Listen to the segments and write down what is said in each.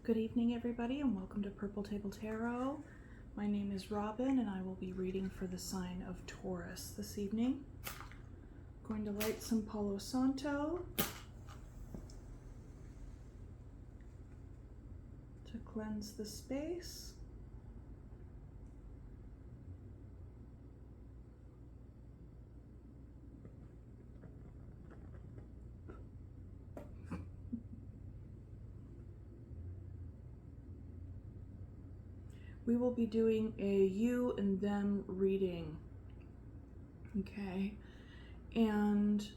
Good evening, everybody, and welcome to Purple Table Tarot. My name is Robin, and I will be reading for the sign of Taurus this evening. I'm going to light some Palo Santo to cleanse the space. We will be doing a you and them reading, okay? And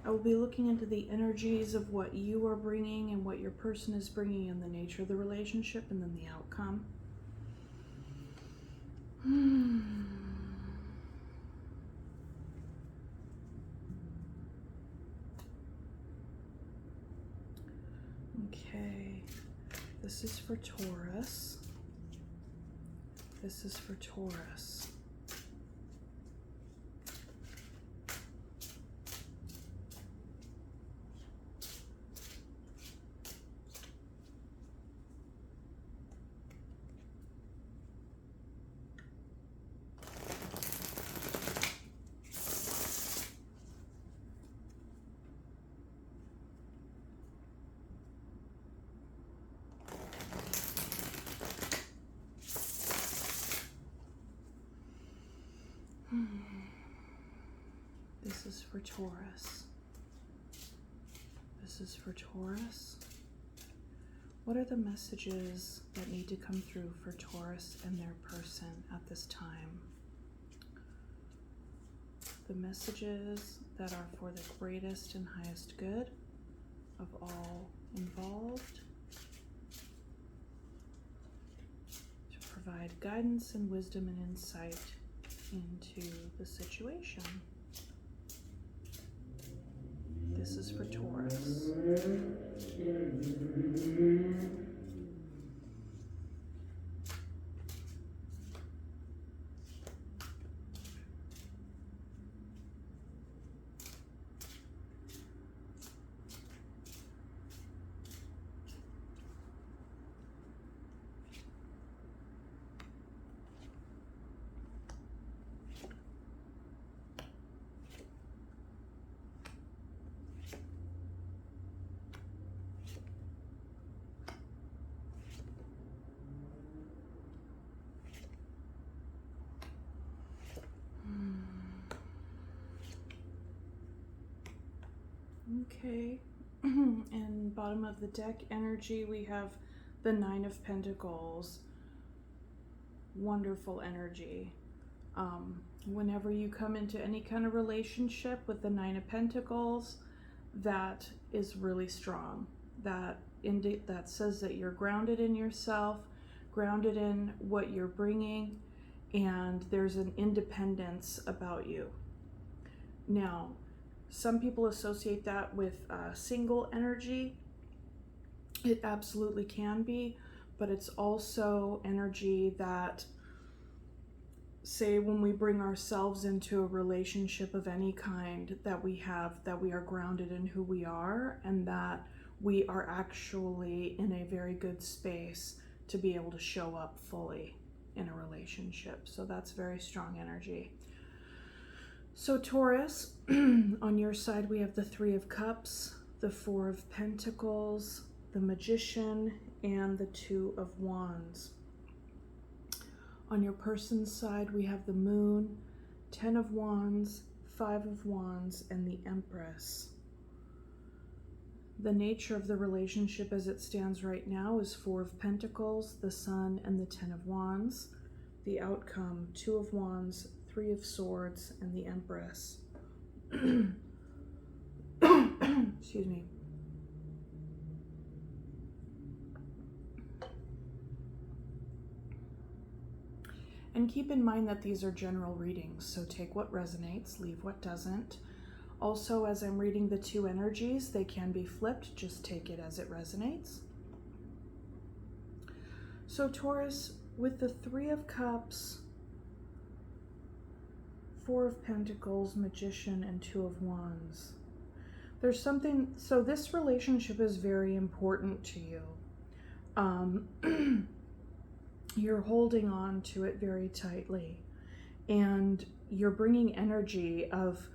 I will be looking into the energies of what you are bringing and what your person is bringing and the nature of the relationship and then the outcome. Okay. This is for Taurus. This is for Taurus. This is for Taurus. This is for Taurus. What are the messages that need to come through for Taurus and their person at this time? The messages that are for the greatest and highest good of all involved, to provide guidance and wisdom and insight into the situation. This is for Taurus. Okay, and bottom of the deck energy, we have the Nine of Pentacles. Wonderful energy. Whenever you come into any kind of relationship with the Nine of Pentacles, that is really strong. That says that you're grounded in yourself, grounded in what you're bringing, and there's an independence about you. Now, some people associate that with single energy. It absolutely can be, but it's also energy that, say, when we bring ourselves into a relationship of any kind, that we are grounded in who we are and that we are actually in a very good space to be able to show up fully in a relationship. So that's very strong energy. So Taurus, on your side, we have the Three of Cups, the Four of Pentacles, the Magician, and the Two of Wands. On your person's side, we have the Moon, 10 of Wands, 5 of Wands, and the Empress. The nature of the relationship as it stands right now is Four of Pentacles, the Sun, and the 10 of Wands. The outcome, Two of Wands, Three of Swords, and the Empress. Excuse me. And keep in mind that these are general readings, so take what resonates, leave what doesn't. Also, as I'm reading the two energies, they can be flipped, just take it as it resonates. So Taurus, with the Three of Cups, Four of Pentacles, Magician, and Two of Wands. There's something, so this relationship is very important to you. You're holding on to it very tightly, and you're bringing energy of,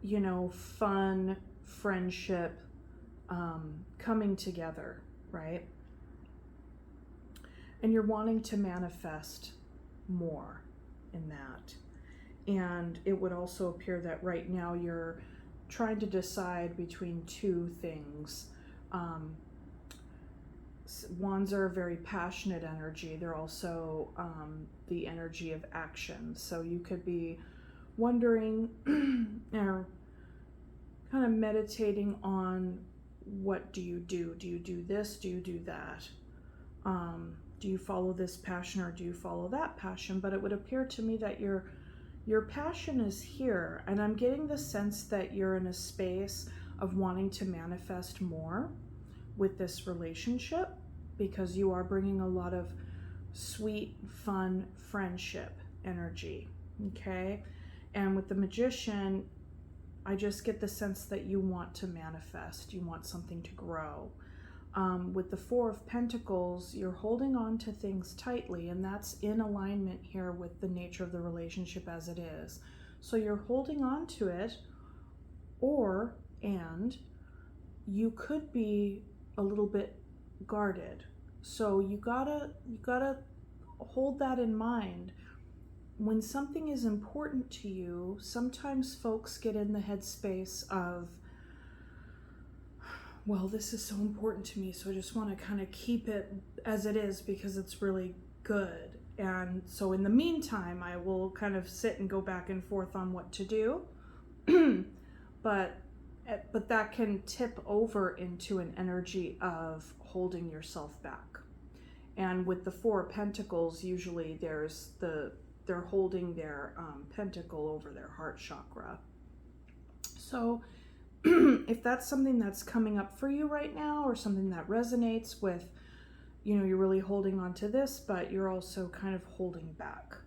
you know, fun, friendship, coming together, right? And you're wanting to manifest more in that. And it would also appear that right now you're trying to decide between two things. Wands are a very passionate energy. They're also the energy of action. So you could be wondering or kind of meditating on, what do you do? Do you do this? Do you do that? Do you follow this passion or do you follow that passion? But it would appear to me that your passion is here, and I'm getting the sense that you're in a space of wanting to manifest more with this relationship, because you are bringing a lot of sweet, fun friendship energy, okay? And with the Magician, I just get the sense that you want to manifest, you want something to grow. With the Four of Pentacles, you're holding on to things tightly, and that's in alignment here with the nature of the relationship as it is. So you're holding on to it, and you could be a little bit guarded. So you gotta hold that in mind. When something is important to you, sometimes folks get in the headspace of, well, this is so important to me, so I just want to kind of keep it as it is because it's really good. And so in the meantime, I will kind of sit and go back and forth on what to do. but that can tip over into an energy of holding yourself back. And with the Four of Pentacles, usually they're holding their pentacle over their heart chakra. So if that's something that's coming up for you right now, or something that resonates with, you know, you're really holding on to this, but you're also kind of holding back,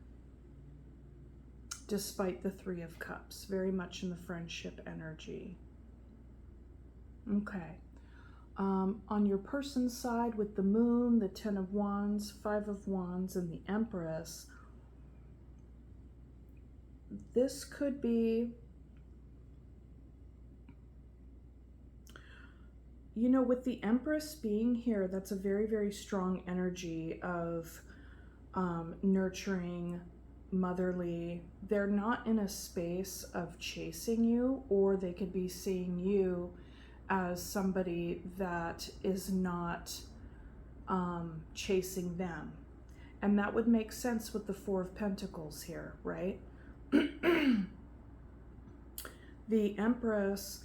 despite the Three of Cups, very much in the friendship energy. Okay. On your person's side, with the Moon, the Ten of Wands, Five of Wands, and the Empress, this could be, you know, with the Empress being here, that's a very, very strong energy of nurturing, motherly. They're not in a space of chasing you, or they could be seeing you as somebody that is not chasing them. And that would make sense with the Four of Pentacles here, right? The Empress,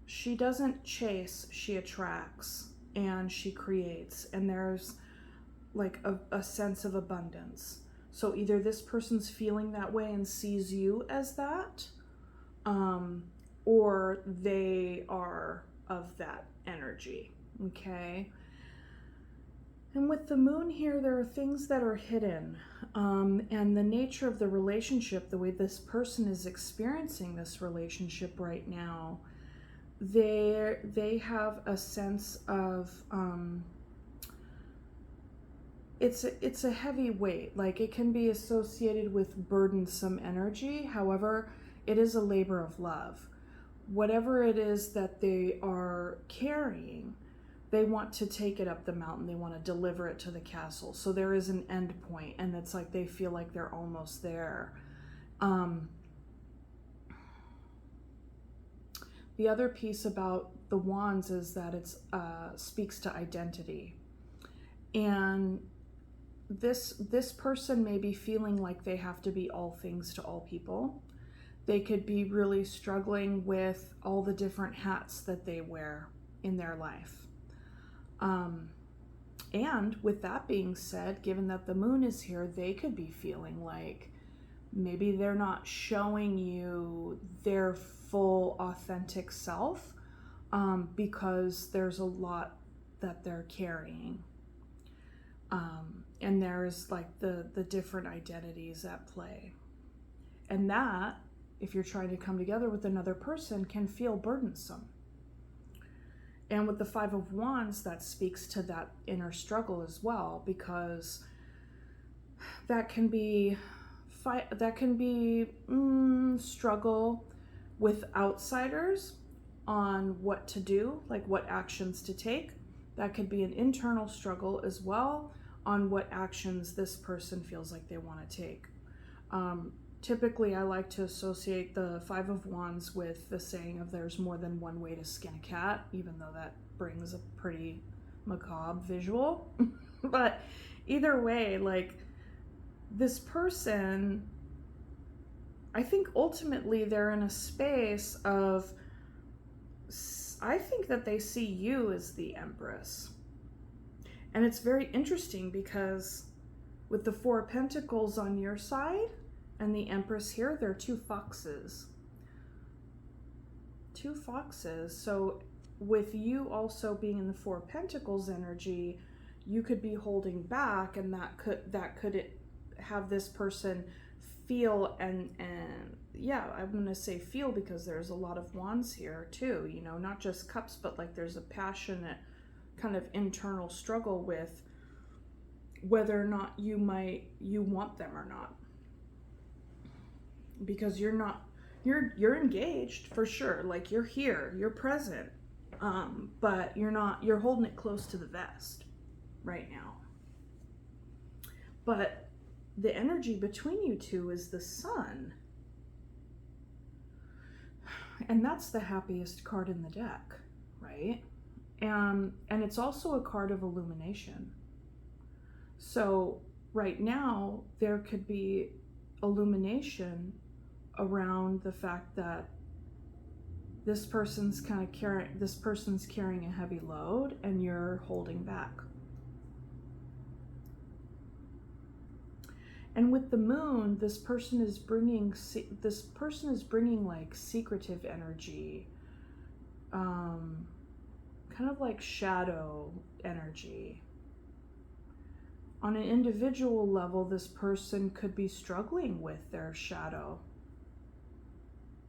she doesn't chase, she attracts, and she creates, and there's like a sense of abundance. So either this person's feeling that way and sees you as that, or they are of that energy, okay? And with the Moon here, there are things that are hidden, and the nature of the relationship, the way this person is experiencing this relationship right now, they have a sense of, it's a heavy weight. Like, it can be associated with burdensome energy. However, it is a labor of love. Whatever it is that they are carrying, they want to take it up the mountain. They want to deliver it to the castle. So there is an end point, and it's like they feel like they're almost there. The other piece about the Wands is that it speaks to identity. And this person may be feeling like they have to be all things to all people. They could be really struggling with all the different hats that they wear in their life. And with that being said, given that the Moon is here, they could be feeling like maybe they're not showing you their full authentic self, because there's a lot that they're carrying. And there's like the different identities at play. And that if you're trying to come together with another person, can feel burdensome. And with the Five of Wands, that speaks to that inner struggle as well, because that can be struggle with outsiders on what to do, like what actions to take. That could be an internal struggle as well on what actions this person feels like they want to take. Typically, I like to associate the Five of Wands with the saying of there's more than one way to skin a cat, even though that brings a pretty macabre visual. But either way, like, this person, I think ultimately they're in a space of, I think that they see you as the Empress. And it's very interesting because with the Four of Pentacles on your side and the Empress here, they're two foxes. Two foxes. So with you also being in the Four of Pentacles energy, you could be holding back, and that could have this person feel and yeah, I'm going to say feel, because there's a lot of wands here too, you know, not just cups, but like there's a passionate kind of internal struggle with whether or not you want them or not, because you're engaged for sure, like you're here, you're present, but you're holding it close to the vest right now. But the energy between you two is the Sun, and that's the happiest card in the deck, right? And it's also a card of illumination. So right now there could be illumination around the fact that this person's carrying a heavy load and you're holding back. And with the Moon, this person is bringing like secretive energy, kind of like shadow energy. On an individual level, this person could be struggling with their shadow,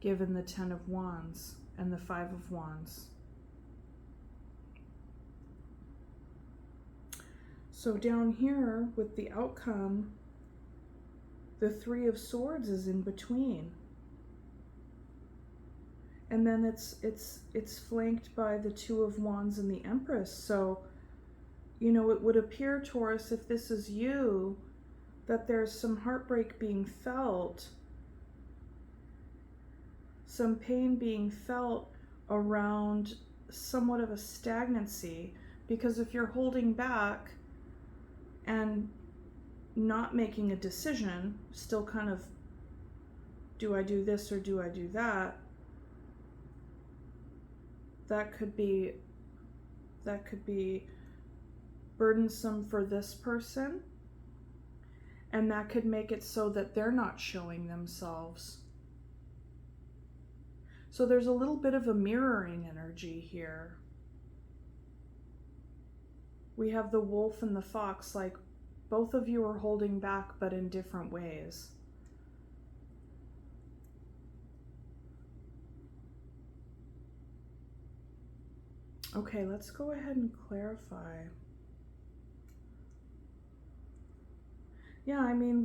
given the Ten of Wands and the Five of Wands. So down here with the outcome, the Three of Swords is in between. And then it's flanked by the Two of Wands and the Empress. So, you know, it would appear, Taurus, if this is you, that there's some heartbreak being felt, some pain being felt around somewhat of a stagnancy. Because if you're holding back and not making a decision, still kind of, do I do this or do I do that? That could be burdensome for this person, and that could make it so that they're not showing themselves. So there's a little bit of a mirroring energy here. We have the wolf and the fox, like both of you are holding back, but in different ways. Okay, let's go ahead and clarify. Yeah, I mean,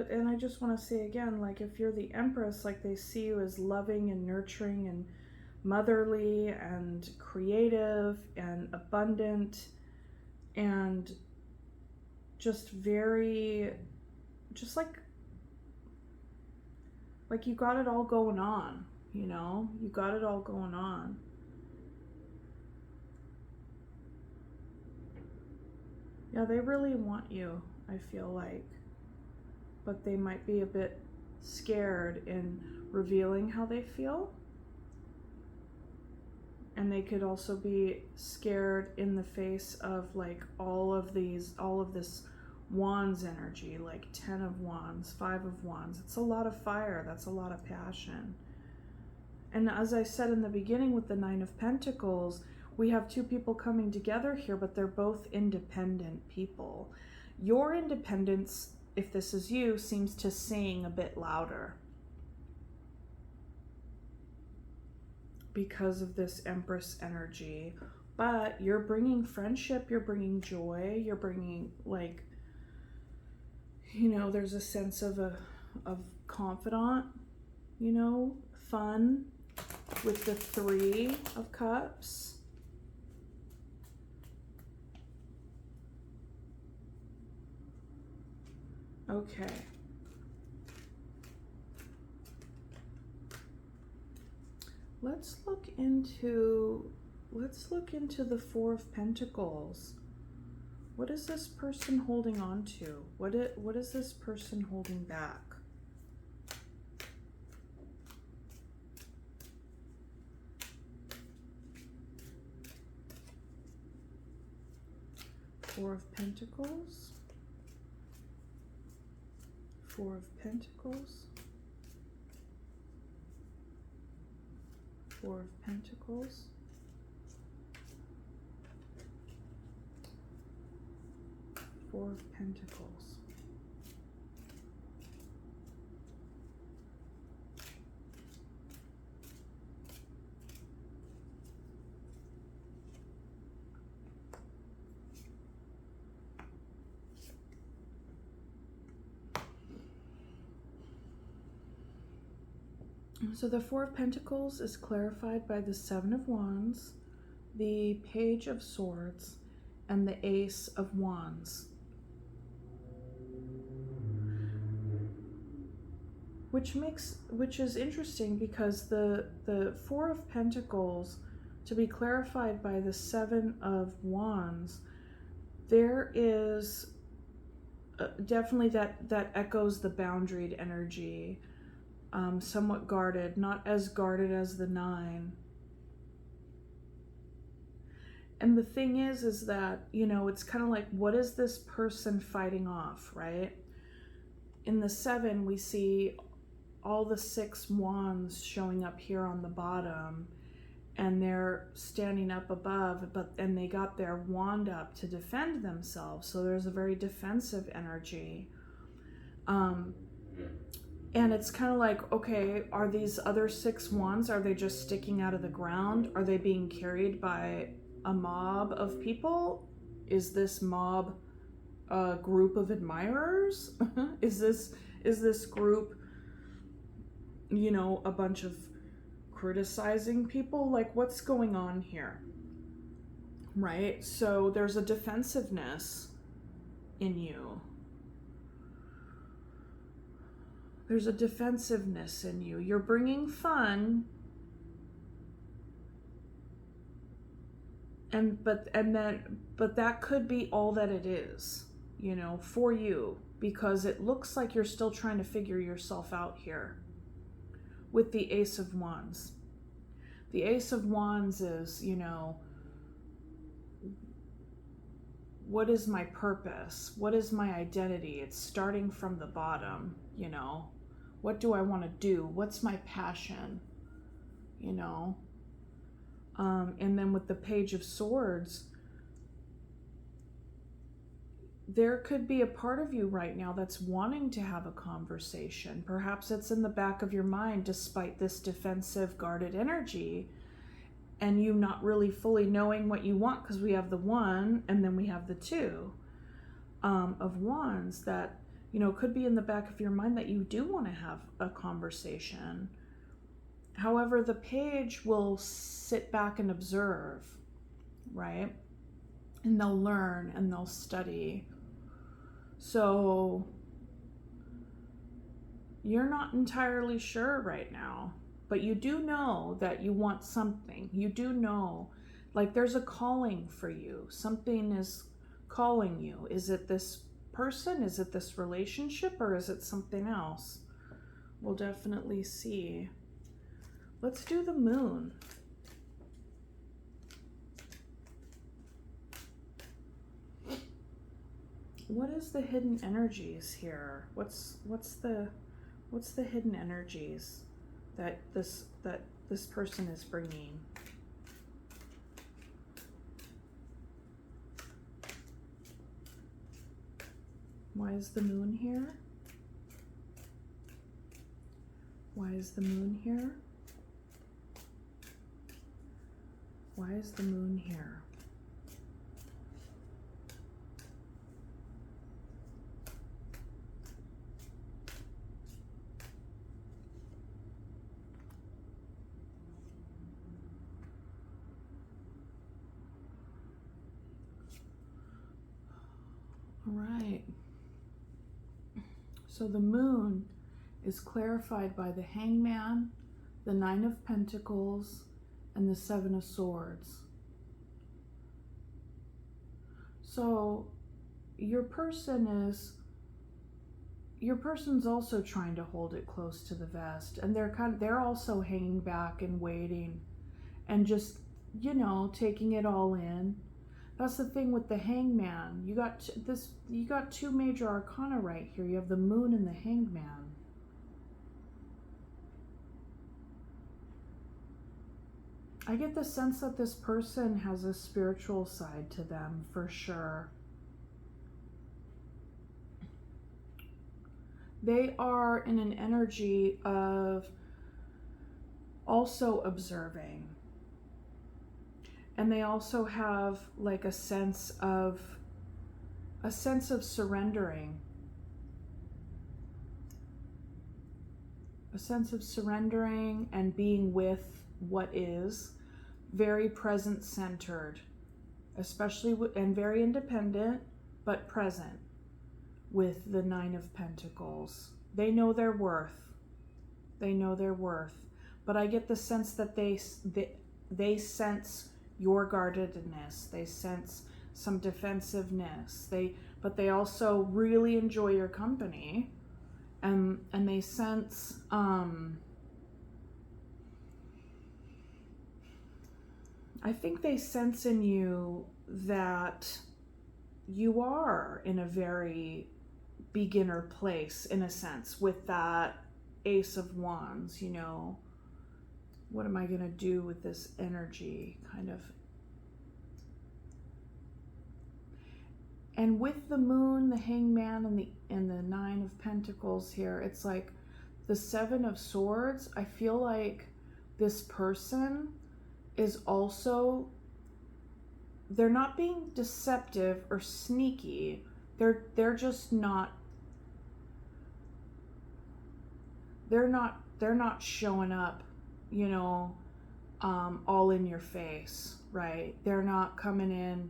and I just want to say again, like, if you're the Empress, like, they see you as loving and nurturing and motherly and creative and abundant and just very, just like you got it all going on, you know? You got it all going on. Yeah, they really want you, I feel like. But they might be a bit scared in revealing how they feel. And they could also be scared in the face of like all of this Wands energy, like 10 of Wands, 5 of Wands. It's a lot of fire. That's a lot of passion. And as I said in the beginning with the 9 of Pentacles, we have two people coming together here, but they're both independent people. Your independence, if this is you, seems to sing a bit louder. because of this Empress energy. But you're bringing friendship, you're bringing joy, you're bringing, like, you know, there's a sense of confidant, you know, fun with the 3 of Cups. Okay. Let's look into the 4 of Pentacles. What is this person holding on to? What is this person holding back? Four of Pentacles. 4 of Pentacles. 4 of Pentacles. 4 of Pentacles. So the 4 of Pentacles is clarified by the 7 of Wands, the Page of Swords, and the Ace of Wands. Which is interesting because the 4 of Pentacles, to be clarified by the 7 of Wands, there is definitely that echoes the boundaried energy, somewhat guarded, not as guarded as the 9. And the thing is that, you know, it's kind of like, what is this person fighting off, right? In the 7, we see all the 6 wands showing up here on the bottom, and they're standing up above, and they got their wand up to defend themselves. So there's a very defensive energy. And it's kind of like, okay, are these other 6 wands, are they just sticking out of the ground? Are they being carried by a mob of people? Is this mob a group of admirers? Is this group, you know, a bunch of criticizing people? Like, what's going on here? Right? So there's a defensiveness in you. There's a defensiveness in you. You're bringing fun, but that could be all that it is, you know, for you, because it looks like you're still trying to figure yourself out here with the Ace of Wands. The Ace of Wands is, you know, what is my purpose? What is my identity? It's starting from the bottom, you know. What do I want to do? What's my passion? You know. And then with the Page of Swords, there could be a part of you right now that's wanting to have a conversation. Perhaps it's in the back of your mind, despite this defensive, guarded energy, and you not really fully knowing what you want, because we have the 1 and then we have the 2 of Wands that, you know, could be in the back of your mind that you do want to have a conversation. However, the Page will sit back and observe, right? And they'll learn and they'll study. So you're not entirely sure right now, but you do know that you want something. You do know, like, there's a calling for you. Something is calling you. Is it this person? Is it this relationship? Or is it something else? We'll definitely see. Let's do the Moon. What is the hidden energies here? What's the hidden energies that this person is bringing? Why is the Moon here? Why is the Moon here? Why is the moon here? All right. So the moon is clarified by the Hangman, the Nine of Pentacles, and the Seven of Swords. So your person's also trying to hold it close to the vest, and they're also hanging back and waiting and just, you know, taking it all in. That's the thing with the Hangman. You got two major arcana right here. You have the moon and the Hangman. I get the sense that this person has a spiritual side to them for sure. They are in an energy of also observing. And they also have like a sense of surrendering. A sense of surrendering and being with what is, very present centered, especially and very independent, but present with the Nine of Pentacles. They know their worth. They know their worth. But I get the sense that they sense your guardedness. They sense some defensiveness. But they also really enjoy your company. And they sense I think they sense in you that you are in a very beginner place, in a sense, with that Ace of Wands, you know. What am I going to do with this energy, kind of? And with the moon, the Hangman, and the Nine of Pentacles here, it's like the Seven of Swords. I feel like this person is also, they're not being deceptive or sneaky. They're just not, they're not showing up, you know, all in your face, right? They're not coming in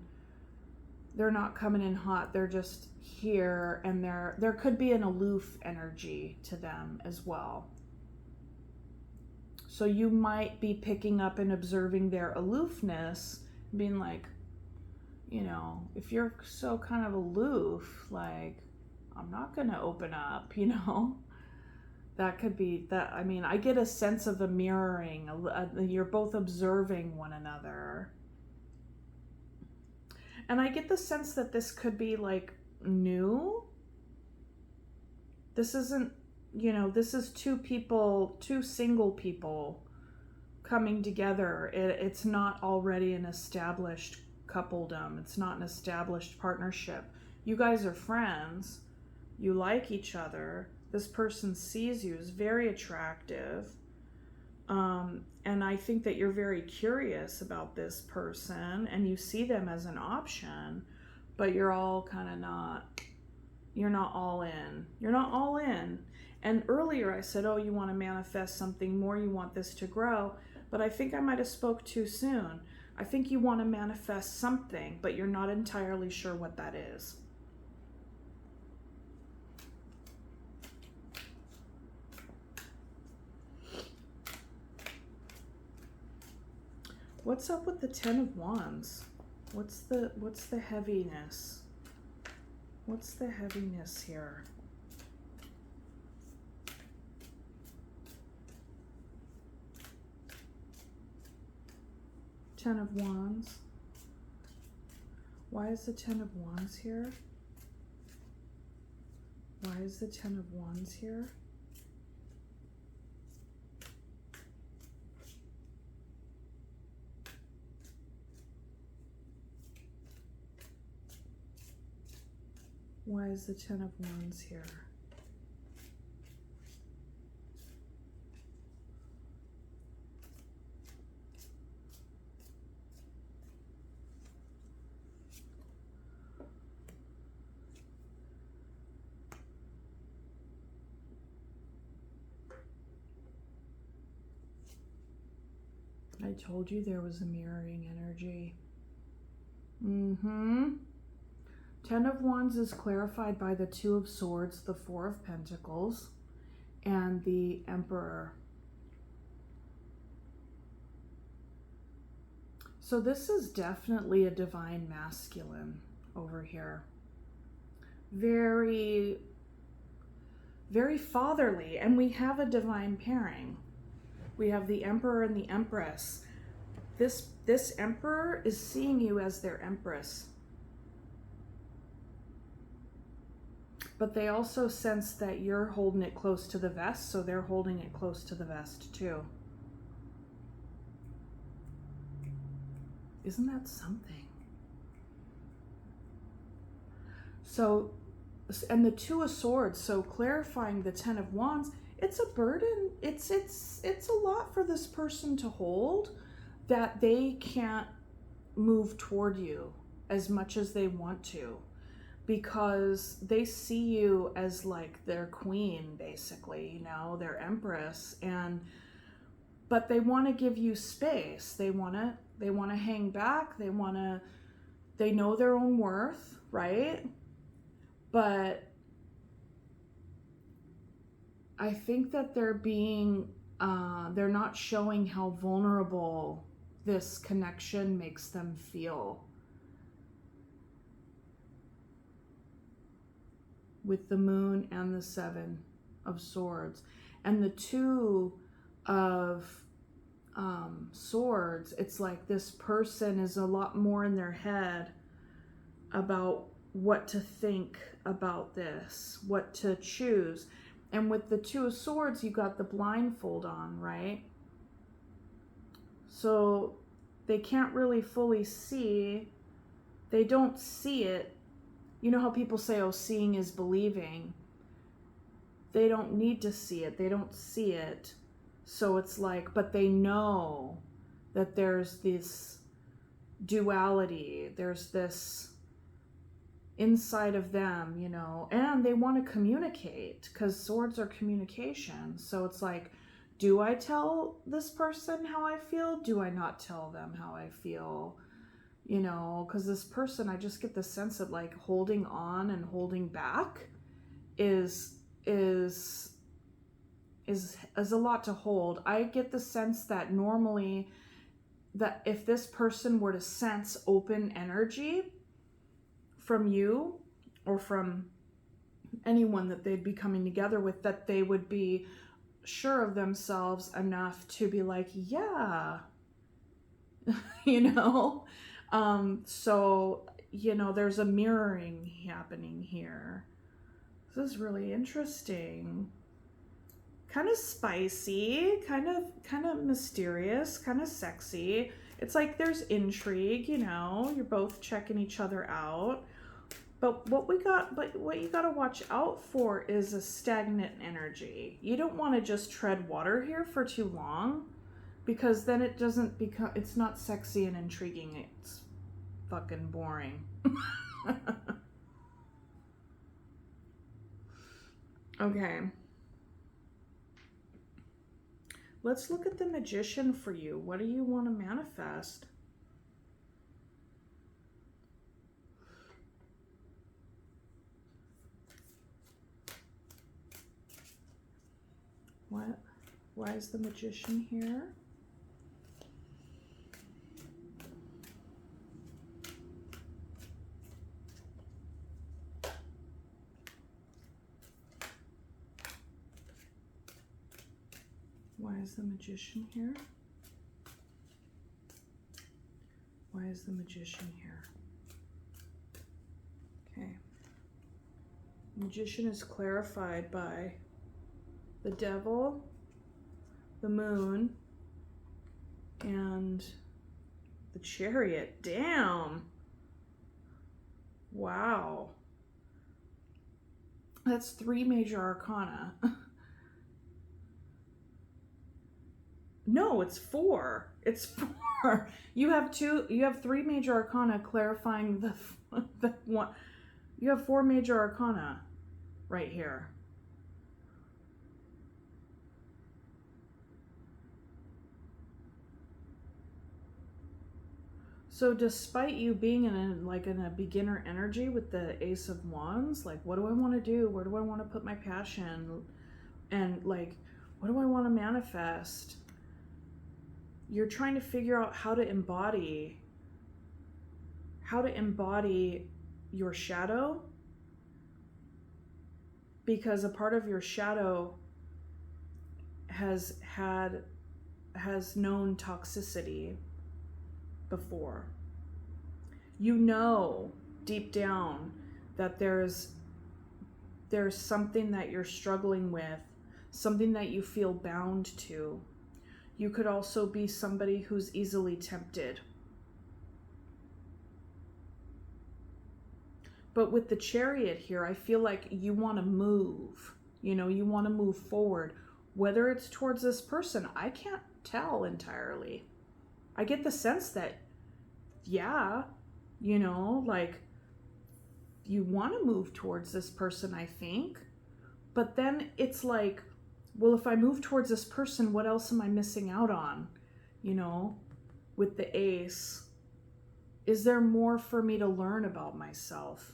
hot. They're just here, and there could be an aloof energy to them as well. So you might be picking up and observing their aloofness, being like, you know, if you're so kind of aloof, like, I'm not going to open up, you know? That could be that. I mean, I get a sense of a mirroring. You're both observing one another. And I get the sense that this could be like new. This isn't, you know, this is two single people coming together. It's not already an established coupledom. It's not an established partnership. You guys are friends. You like each other. This person sees you as very attractive. And I think that you're very curious about this person and you see them as an option, but you're all kind of not, you're not all in. You're not all in. And earlier I said, oh, you want to manifest something more, you want this to grow, but I think I might have spoke too soon. I think you want to manifest something, but you're not entirely sure what that is. What's up with the Ten of Wands? What's the heaviness? What's the heaviness here? Ten of Wands. Why is the Ten of Wands here? Why is the Ten of Wands here? Why is the Ten of Wands here? I told you there was a mirroring energy. Mm-hmm. 10 of Wands is clarified by the 2 of Swords, the 4 of Pentacles, and the Emperor. So this is definitely a divine masculine over here. Very, very fatherly. And we have a divine pairing. We have the Emperor and the Empress. This Emperor is seeing you as their Empress. But they also sense that you're holding it close to the vest, so they're holding it close to the vest too. Isn't that something? So, and the 2 of Swords, so clarifying the 10 of Wands, it's a burden. It's a lot for this person to hold, that they can't move toward you as much as they want to, because they see you as like their queen, basically, you know, their empress, but they want to give you space. They want to hang back. They know their own worth, right? But I think that they're not showing how vulnerable this connection makes them feel. With the Moon and the 7 of Swords. And the 2 of Swords, it's like this person is a lot more in their head about what to think about this, what to choose. And with the 2 of Swords, you got the blindfold on, right? So they can't really fully see. They don't see it. You know how people say, oh, seeing is believing. They don't need to see it. They don't see it. So it's like, but they know that there's this duality. There's this inside of them, you know, and they want to communicate, because swords are communication. So it's like, do I tell this person how I feel? Do I not tell them how I feel? You know, because this person, I just get the sense that like holding on and holding back is a lot to hold. I get the sense that normally, that if this person were to sense open energy from you or from anyone that they'd be coming together with, that they would be sure of themselves enough to be like, yeah, you know. So, you know, there's a mirroring happening here. This is really interesting. Kind of spicy, kind of mysterious, kind of sexy. It's like there's intrigue, you know, you're both checking each other out. But what you got to watch out for is a stagnant energy. You don't want to just tread water here for too long, because then it doesn't become, it's not sexy and intriguing. It's fucking boring. Okay. Let's look at the Magician for you. What do you want to manifest? What? Why is the Magician here? Why is the Magician here? Why is the Magician here? Okay. Magician is clarified by the Devil, the Moon, and the Chariot. Damn. Wow. That's 3 major arcana. No, it's 4. It's 4. You have 3 major arcana clarifying the one. You have 4 major arcana right here. So despite you being in a beginner energy with the Ace of Wands, like, what do I want to do? Where do I want to put my passion? And like, what do I want to manifest? You're trying to figure out how to embody your shadow, because a part of your shadow has known toxicity before. You know deep down that there's something that you're struggling with, something that you feel bound to. You could also be somebody who's easily tempted. But with the Chariot here, I feel like you want to move. You want to move forward. Whether it's towards this person, I can't tell entirely. I get the sense that, yeah, like, you want to move towards this person, I think. But then it's like, well, if I move towards this person, what else am I missing out on? With the Ace, is there more for me to learn about myself?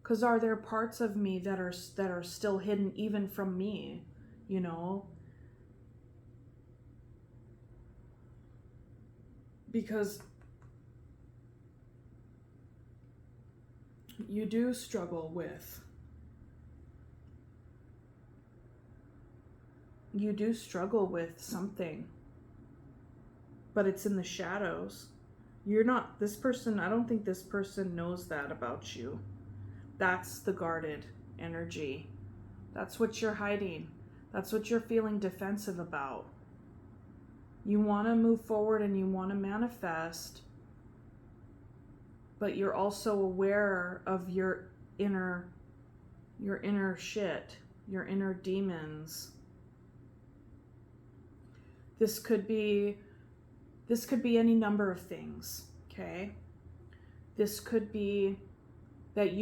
Because are there parts of me that are still hidden even from me? Because you do struggle with something, but it's in the shadows. You're not this person. I don't think this person knows that about you. That's the guarded energy. That's what you're hiding. That's what you're feeling defensive about. You want to move forward and you want to manifest, but you're also aware of your inner shit, your inner demons. This could be any number of things, okay? This could be that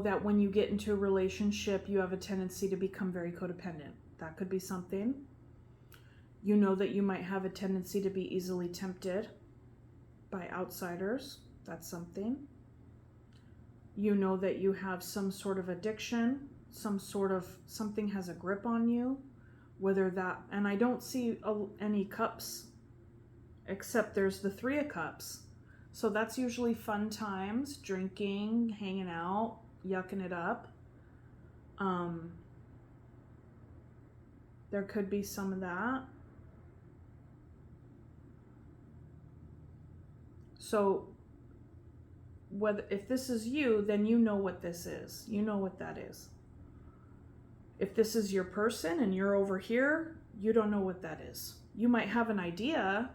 that when you get into a relationship, you have a tendency to become very codependent. That could be something. That you might have a tendency to be easily tempted by outsiders. That's something. That you have some sort of addiction, something has a grip on you, whether that, and I don't see any cups, except there's the 3 of Cups. So that's usually fun times, drinking, hanging out, yucking it up. There could be some of that. So if this is you, then you know what this is. You know what that is. If this is your person and you're over here, you don't know what that is. You might have an idea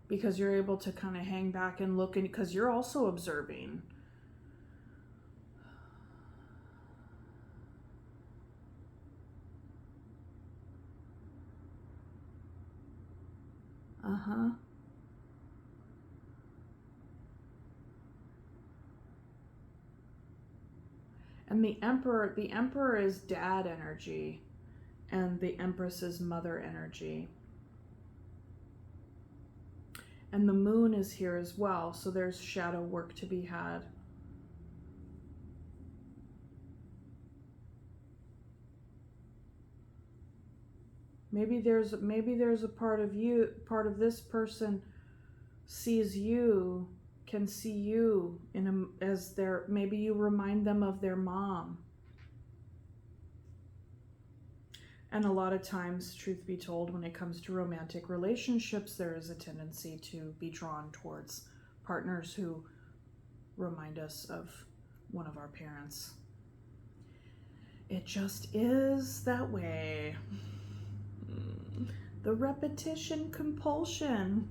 because you're able to kind of hang back and look, and because you're also observing. And the emperor is dad energy, and the Empress is mother energy. And the moon is here as well, so there's shadow work to be had. Maybe there's a part of this person can see you maybe you remind them of their mom. And a lot of times, truth be told, when it comes to romantic relationships, there is a tendency to be drawn towards partners who remind us of one of our parents. It just is that way. The repetition compulsion.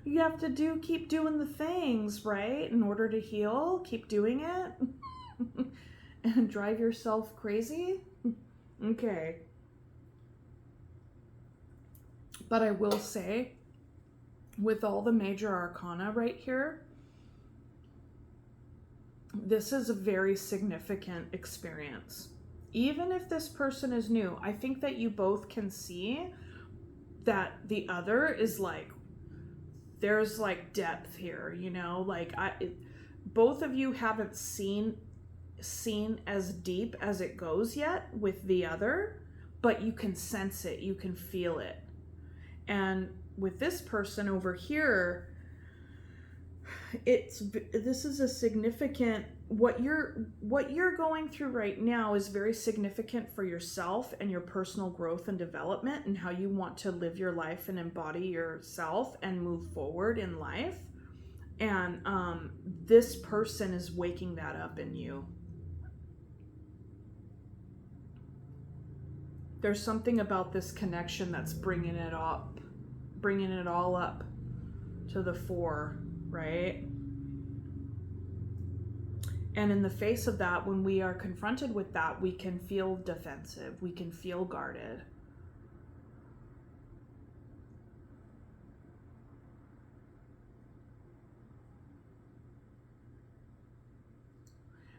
You have to keep doing the things, right? In order to heal, keep doing it. And drive yourself crazy. Okay. But I will say, with all the major arcana right here, this is a very significant experience. Even if this person is new, I think that you both can see that the other is like, there's like depth here, you know, like both of you haven't seen as deep as it goes yet with the other, but you can sense it, you can feel it. And with this person over here, this is a significant, what you're going through right now is very significant for yourself and your personal growth and development and how you want to live your life and embody yourself and move forward in life. And this person is waking that up in you. There's something about this connection that's bringing it all up to the fore, right? And in the face of that, when we are confronted with that, we can feel defensive, we can feel guarded.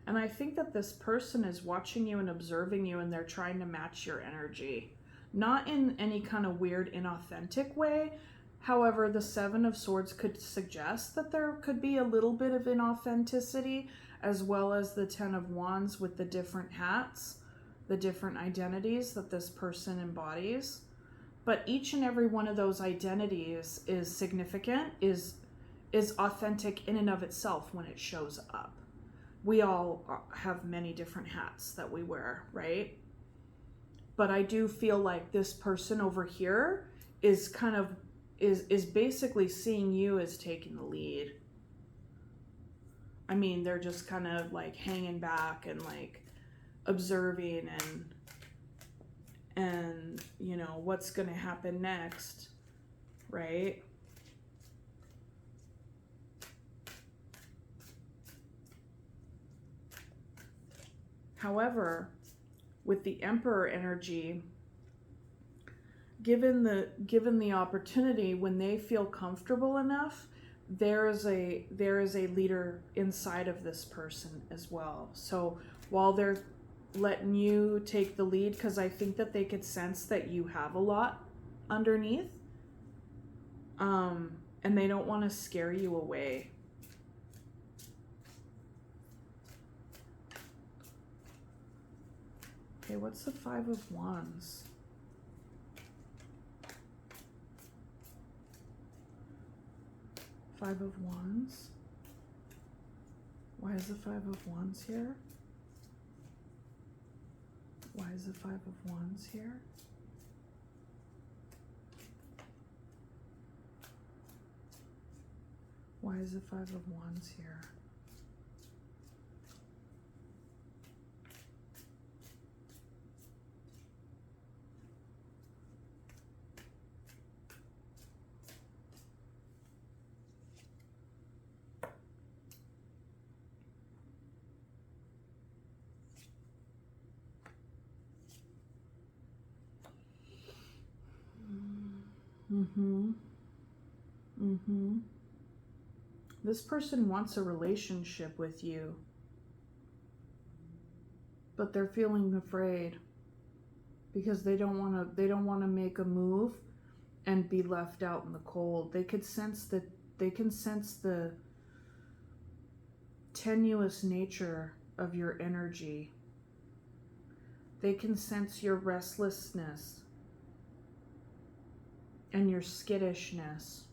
And I think that this person is watching you and observing you, and they're trying to match your energy. Not in any kind of weird, inauthentic way. However, the Seven of Swords could suggest that there could be a little bit of inauthenticity, as well as the Ten of Wands with the different hats, the different identities that this person embodies. But each and every one of those identities is significant, is authentic in and of itself when it shows up. We all have many different hats that we wear, right? But I do feel like this person over here is kind of, is basically seeing you as taking the lead. I mean, they're just kind of like hanging back and like observing and you know, what's going to happen next, right? However, with the Emperor energy, given the opportunity, when they feel comfortable enough, there is a leader inside of this person as well. So while they're letting you take the lead, because I think that they could sense that you have a lot underneath, and they don't want to scare you away. Okay, what's the Five of Wands? Five of Wands? Why is the Five of Wands here? Why is the Five of Wands here? Why is the Five of Wands here? This person wants a relationship with you, but they're feeling afraid because they don't want to make a move and be left out in the cold. They can sense the tenuous nature of your energy. They can sense your restlessness and your skittishness.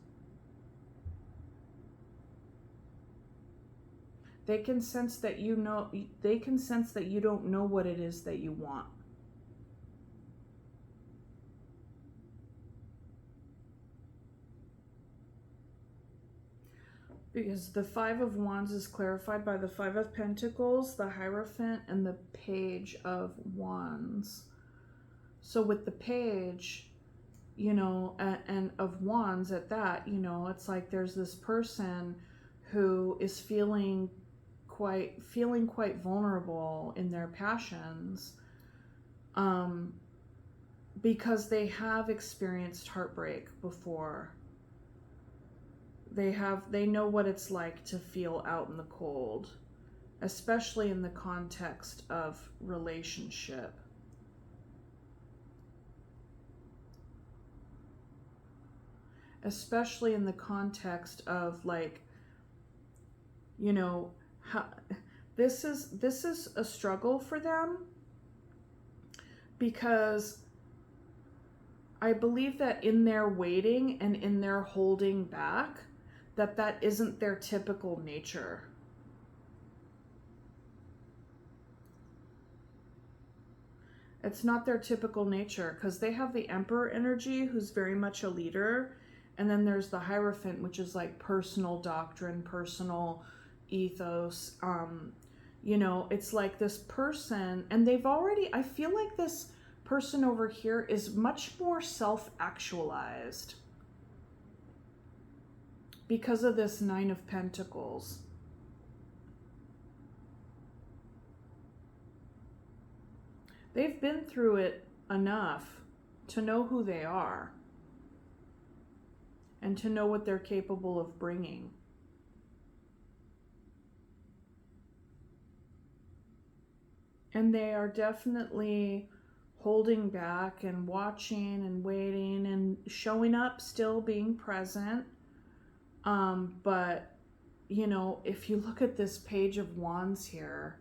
They can sense that you don't know what it is that you want. Because the Five of Wands is clarified by the Five of Pentacles, the Hierophant, and the Page of Wands. So with the Page, you know, and of Wands at that, you know, it's like there's this person who is feeling quite vulnerable in their passions, because they have experienced heartbreak before. They know what it's like to feel out in the cold, especially in the context of relationship. especially in the context of like, you know, how this is a struggle for them, because I believe that in their waiting and in their holding back, that isn't their typical nature. It's not their typical nature, because they have the Emperor energy, who's very much a leader, and then there's the Hierophant, which is like personal doctrine, personal ethos. You know, it's like this person, and they've already, I feel like this person over here is much more self-actualized because of this Nine of Pentacles. They've been through it enough to know who they are and to know what they're capable of bringing. And they are definitely holding back and watching and waiting and showing up, still being present. But, you know, if you look at this Page of Wands here,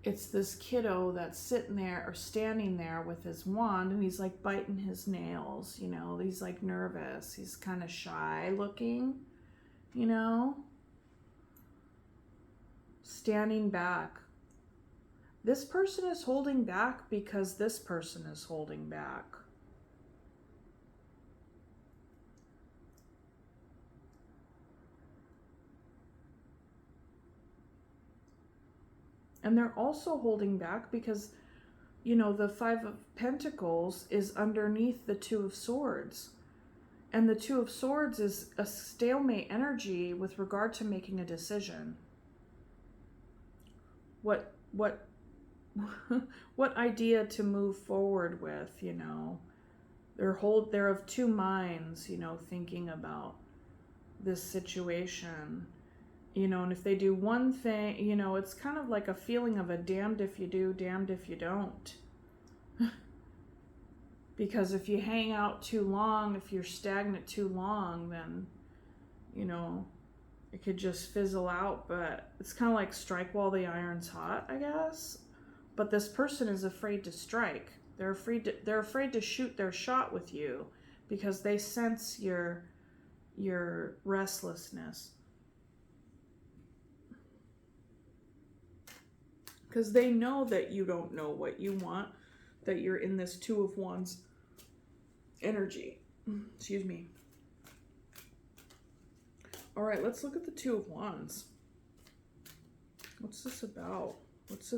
it's this kiddo that's sitting there or standing there with his wand, and he's like biting his nails, you know, he's like nervous, he's kind of shy looking, you know, standing back. This person is holding back because this person is holding back. And they're also holding back because, you know, the Five of Pentacles is underneath the Two of Swords. And the Two of Swords is a stalemate energy with regard to making a decision. What idea to move forward with, you know. They're of two minds, you know, thinking about this situation. You know, and if they do one thing, you know, it's kind of like a feeling of a damned if you do, damned if you don't. Because if you hang out too long, if you're stagnant too long, then, you know, it could just fizzle out. But it's kind of like strike while the iron's hot, I guess. But this person is afraid to strike. They're afraid to shoot their shot with you because they sense your restlessness. Because they know that you don't know what you want, that you're in this Two of Wands energy. Excuse me. All right, let's look at the Two of Wands. What's this about? What's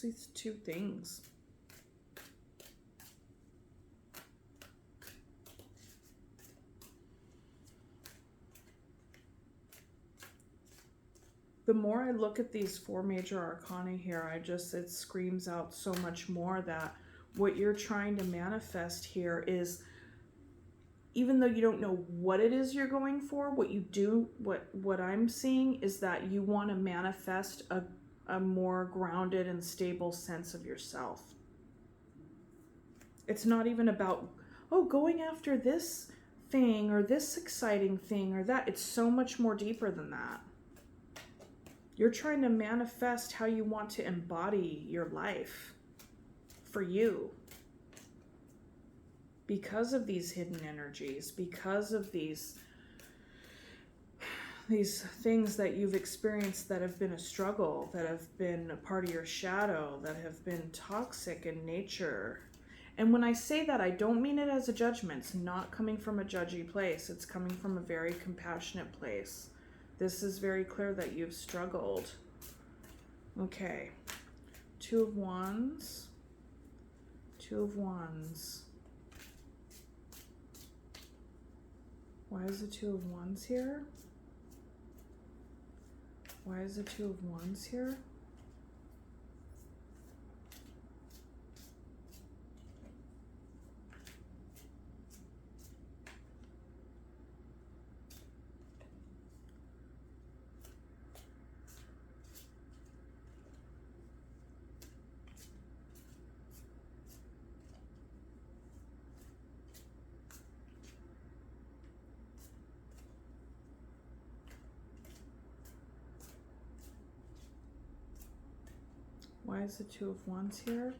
these two things? The more I look at these four major arcana here, it screams out so much more that what you're trying to manifest here is, even though you don't know what it is you're going for, what I'm seeing is that you want to manifest a more grounded and stable sense of yourself. It's not even about, oh, going after this thing or this exciting thing or that. It's so much more deeper than that. You're trying to manifest how you want to embody your life for you. Because of these hidden energies, because of these things that you've experienced that have been a struggle, that have been a part of your shadow, that have been toxic in nature. And when I say that, I don't mean it as a judgment. It's not coming from a judgy place. It's coming from a very compassionate place. This is very clear that you've struggled. Okay. Two of Wands. Two of Wands. Why is the Two of Wands here? Why is the Two of Wands here? Why is the Two of Wands here?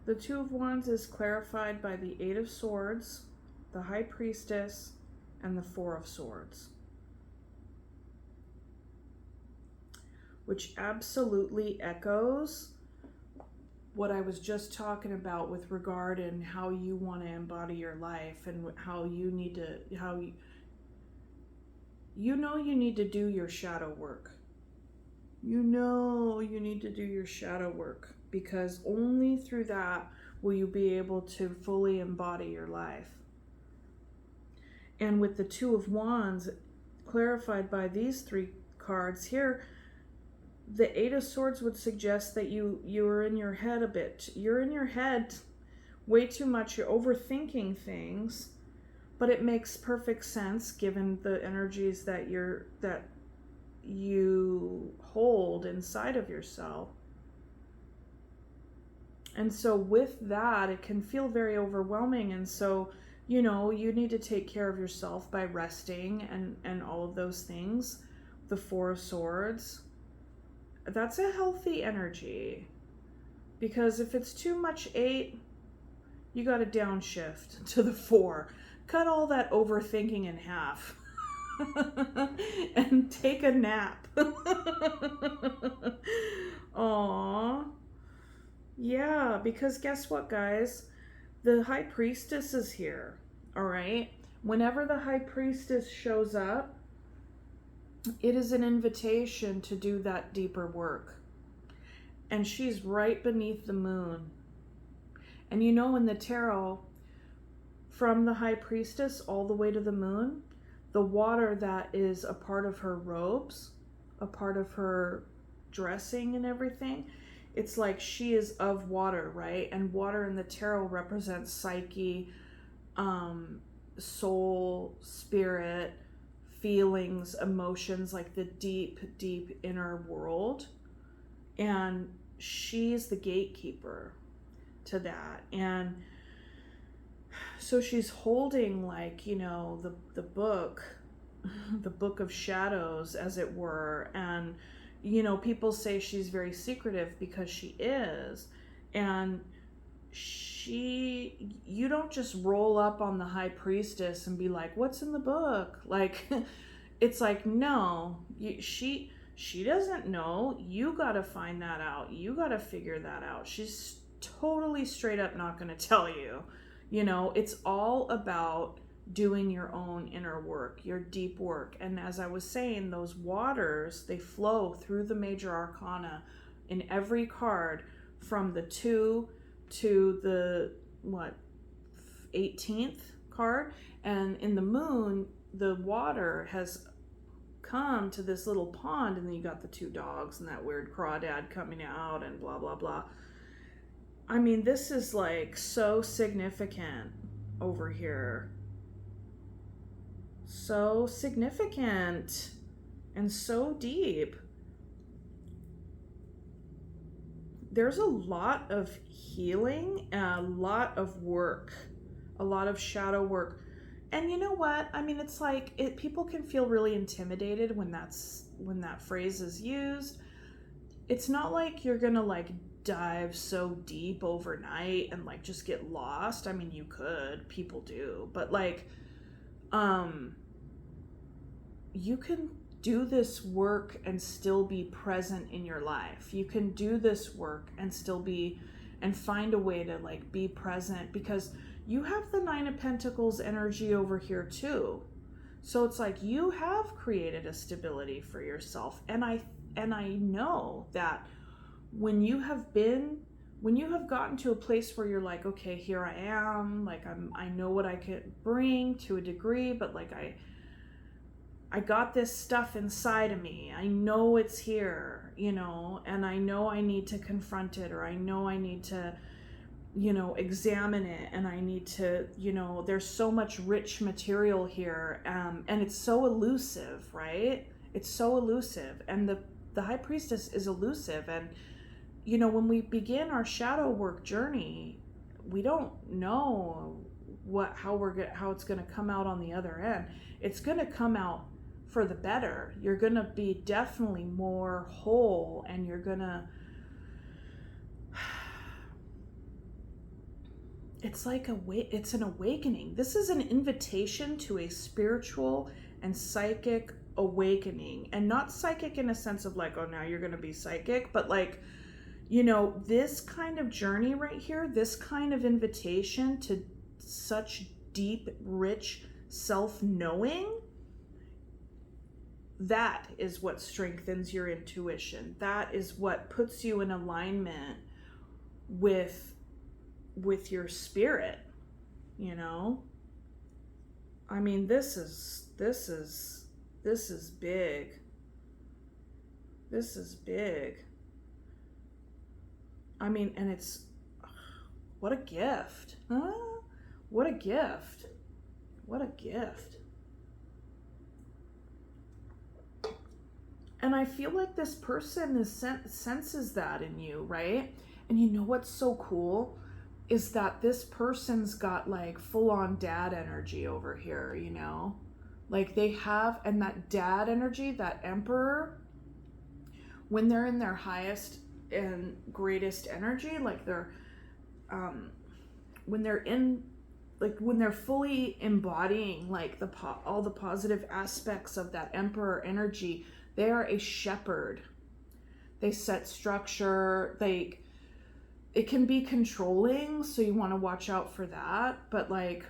The Two of Wands is clarified by the Eight of Swords, the High Priestess, and the Four of Swords. Which absolutely echoes what I was just talking about with regard and how you want to embody your life and how you need to, you need to do your shadow work. You need to do your shadow work, because only through that will you be able to fully embody your life. And with the Two of Wands clarified by these three cards here, the Eight of Swords would suggest that you're in your head a bit. You're in your head way too much. You're overthinking things, but it makes perfect sense given the energies that you hold inside of yourself. And so with that, it can feel very overwhelming. And so, you need to take care of yourself by resting and all of those things. The Four of Swords, that's a healthy energy, because if it's too much Eight, you got to downshift to the Four. Cut all that overthinking in half and take a nap. Aww. Yeah, because guess what, guys? The High Priestess is here, all right? Whenever the High Priestess shows up, it is an invitation to do that deeper work. And she's right beneath the moon. And in the tarot, from the High Priestess all the way to the moon, the water that is a part of her robes, a part of her dressing and everything, it's like she is of water, right? And water in the tarot represents psyche, soul, spirit, feelings, emotions, like the deep, deep inner world. And she's the gatekeeper to that. And so she's holding, like, the book, the book of shadows, as it were. And people say she's very secretive, because she is. And you don't just roll up on the High Priestess and be like, what's in the book? Like, it's like, no, she doesn't know. You got to find that out. You got to figure that out. She's totally straight up not going to tell you. It's all about doing your own inner work, your deep work. And as I was saying, those waters, they flow through the major arcana in every card, from the 2 to the 18th card. And in the moon, the water has come to this little pond, and then you got the two dogs and that weird crawdad coming out and blah blah blah. I mean, this is like so significant over here. So significant and so deep. There's a lot of healing and a lot of work, a lot of shadow work. And you know what? I mean, it's like people can feel really intimidated when that phrase is used. It's not like you're gonna like dive so deep overnight and like just get lost. I mean, you could, people do, but like, you can do this work and still be present in your life. You can do this work and still and find a way to like be present, because you have the Nine of Pentacles energy over here too. So it's like you have created a stability for yourself. And I know that when you have gotten to a place where you're like, okay, here I am, like I know what I could bring to a degree, but like I got this stuff inside of me. I know it's here. and I know I need to confront it, or I know I need to, examine it, and I need to, there's so much rich material here, and it's so elusive, right? It's so elusive, and the High Priestess is elusive, and when we begin our shadow work journey, we don't know how it's going to come out on the other end. It's going to come out for the better. You're going to be definitely more whole, and you're going to, it's like it's an awakening. This is an invitation to a spiritual and psychic awakening, and not psychic in a sense of like, oh, now you're going to be psychic, but like, this kind of journey right here, this kind of invitation to such deep, rich self-knowing, that is what strengthens your intuition. That is what puts you in alignment with your spirit, I mean, this is big. This is big. I mean, and it's, what a gift. Huh? What a gift. What a gift. And I feel like this person senses that in you, right? And you know what's so cool is that this person's got like full-on dad energy over here, like they have, and that dad energy, that emperor, when they're in their highest and greatest energy, like they're when they're fully embodying like all the positive aspects of that emperor energy, they are a shepherd. They set structure. It can be controlling, so you want to watch out for that, but like,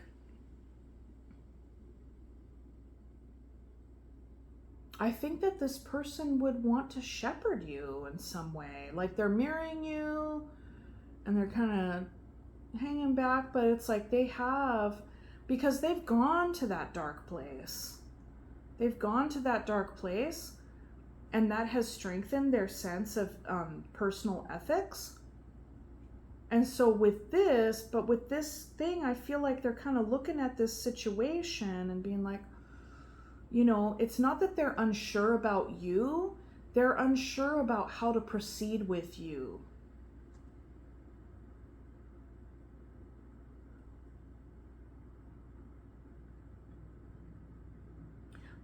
I think that this person would want to shepherd you in some way. Like they're mirroring you and they're kind of hanging back, but it's like because they've gone to that dark place. They've gone to that dark place, and that has strengthened their sense of personal ethics. And so with this thing, I feel like they're kind of looking at this situation and being like, it's not that they're unsure about you, they're unsure about how to proceed with you.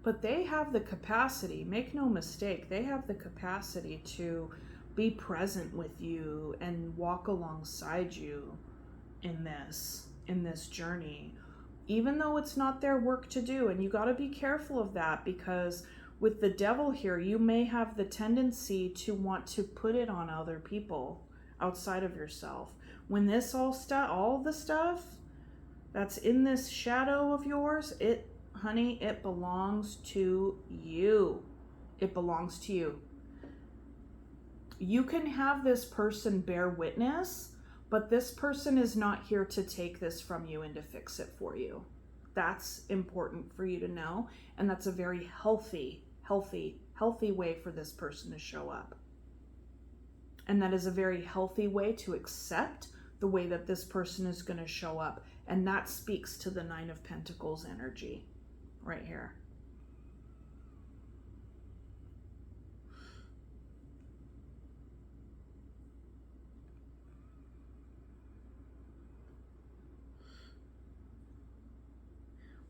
But they have the capacity, make no mistake, they have the capacity to be present with you and walk alongside you in this journey, even though it's not their work to do. And you got to be careful of that, because with the devil here, you may have the tendency to want to put it on other people outside of yourself. When this all the stuff that's in this shadow of yours, it belongs to you. It belongs to you. You can have this person bear witness, but this person is not here to take this from you and to fix it for you. That's important for you to know, and that's a very healthy way for this person to show up. And that is a very healthy way to accept the way that this person is going to show up, and that speaks to the Nine of Pentacles energy right here.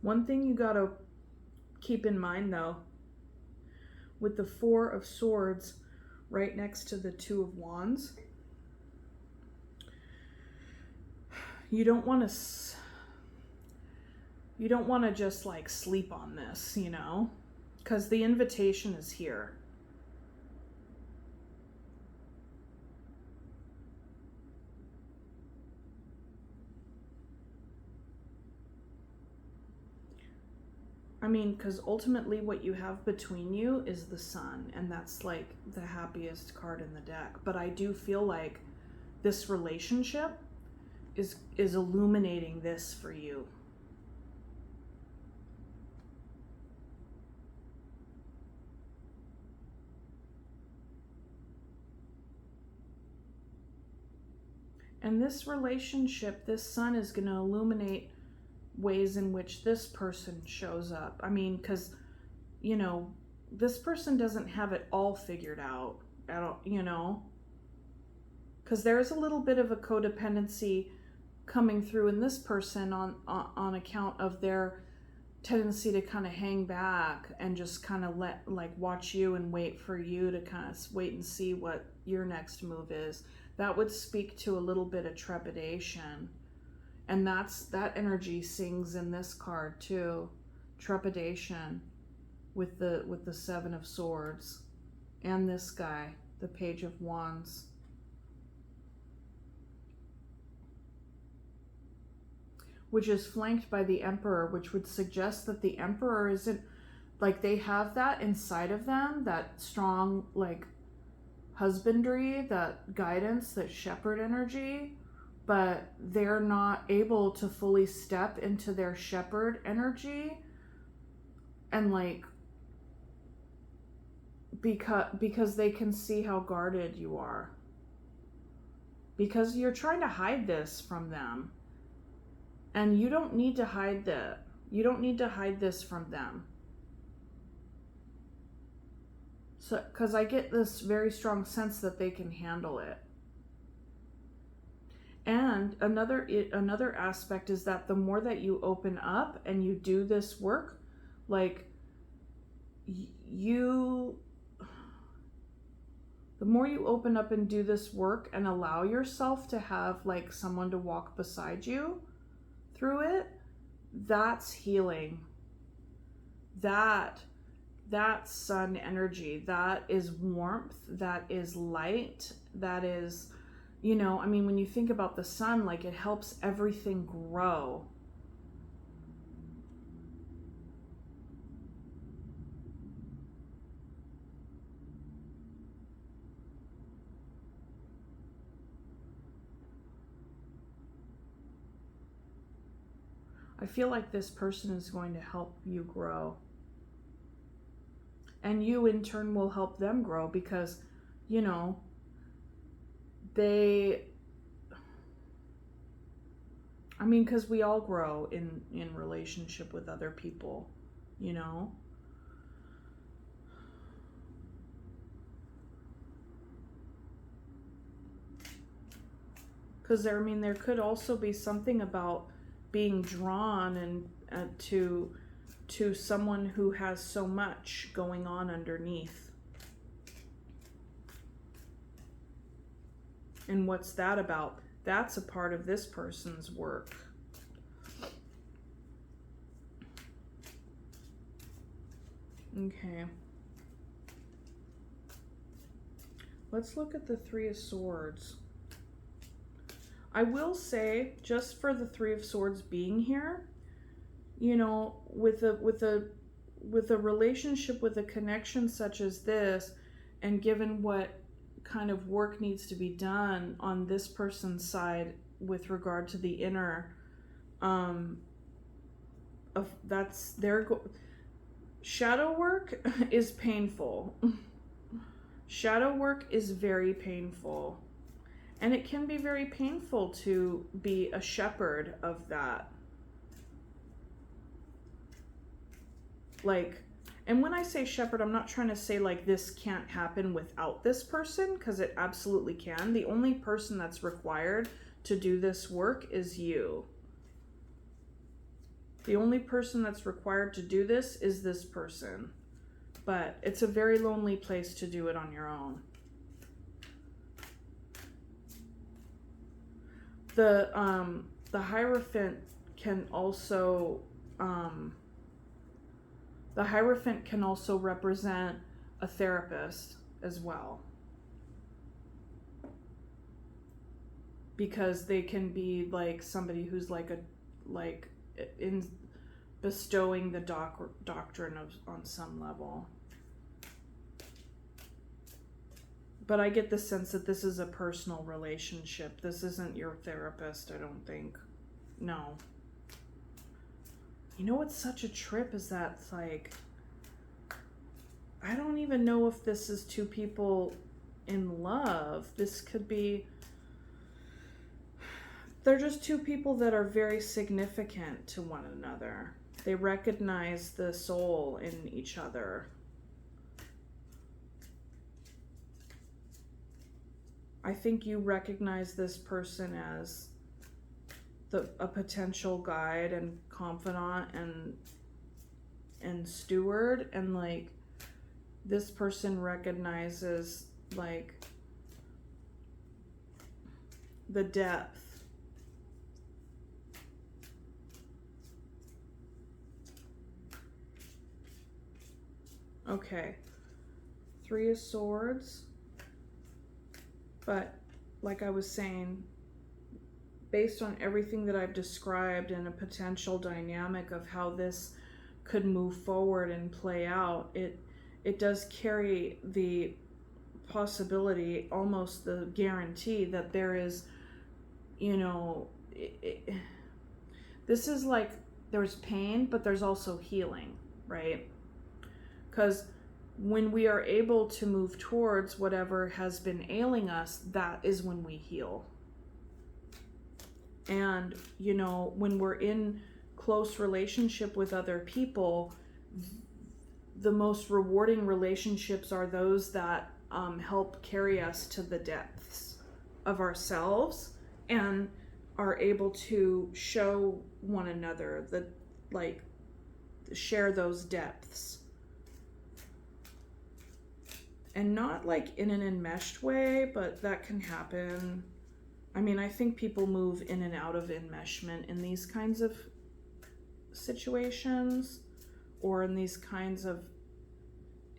One thing you got to keep in mind, though, with the Four of Swords right next to the Two of Wands, you don't want to just like sleep on this, because the invitation is here. I mean, because ultimately what you have between you is the Sun, and that's like the happiest card in the deck. But I do feel like this relationship is illuminating this for you. And this relationship, this sun is going to illuminate ways in which this person shows up. I mean, because, you know, this person doesn't have it all figured out at all, you know, because there's a little bit of a codependency coming through in this person on account of their tendency to kind of hang back and just kind of watch you and wait for you to kind of wait and see what your next move is. That would speak to a little bit of trepidation. And that energy sings in this card too. Trepidation with the Seven of Swords. And this guy, the Page of Wands. Which is flanked by the Emperor, which would suggest that the Emperor isn't, like, they have that inside of them, that strong, like, husbandry, that guidance, that shepherd energy, but they're not able to fully step into their shepherd energy, and, like, because they can see how guarded you are. Because you're trying to hide this from them. And you don't need to hide that. You don't need to hide this from them. So, because I get this very strong sense that they can handle it. And another aspect is that the more that you open up and you do this work, like the more you open up and do this work and allow yourself to have like someone to walk beside you through it, that's healing. That's sun energy. That is warmth. That is light. That is, you know, I mean, when you think about the sun, like, it helps everything grow. I feel like this person is going to help you grow. And you, in turn, will help them grow because, you know, because we all grow in relationship with other people, you know? Because there could also be something about being drawn and to someone who has so much going on underneath. And what's that about? That's a part of this person's work. Okay. Let's look at the Three of Swords. I will say, just for the Three of Swords being here, you know, with a relationship, with a connection such as this, and given what kind of work needs to be done on this person's side with regard to the inner, shadow work is painful. Shadow work is very painful. And it can be very painful to be a shepherd of that. Like, and when I say shepherd, I'm not trying to say like this can't happen without this person, because it absolutely can. The only person that's required to do this work is you. The only person that's required to do this is this person. But it's a very lonely place to do it on your own. The Hierophant can also represent a therapist as well, because they can be like somebody who's in bestowing the doctrine on some level. But I get the sense that this is a personal relationship. This isn't your therapist, I don't think. No. You know what's such a trip is that it's like, I don't even know if this is two people in love. This could be, they're just two people that are very significant to one another. They recognize the soul in each other. I think you recognize this person as a potential guide and confidant and steward, and like this person recognizes like the depth. Okay, Three of Swords. But like I was saying, based on everything that I've described and a potential dynamic of how this could move forward and play out, it does carry the possibility, almost the guarantee, that there is, you know, this is like there's pain, but there's also healing, right? Because when we are able to move towards whatever has been ailing us, that is when we heal. And, you know, when we're in close relationship with other people, the most rewarding relationships are those that help carry us to the depths of ourselves and are able to show one another share those depths. And not like in an enmeshed way, but that can happen. I mean, I think people move in and out of enmeshment in these kinds of situations, or in these kinds of,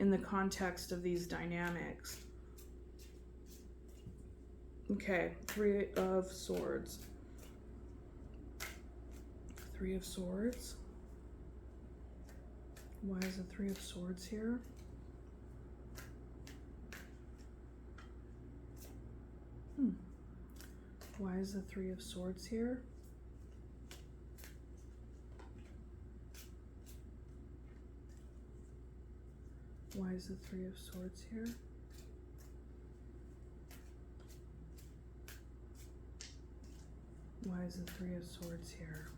in the context of these dynamics. Okay, Three of Swords. Three of Swords. Why is the Three of Swords here? Why is the Three of Swords here? Why is the Three of Swords here? Why is the Three of Swords here?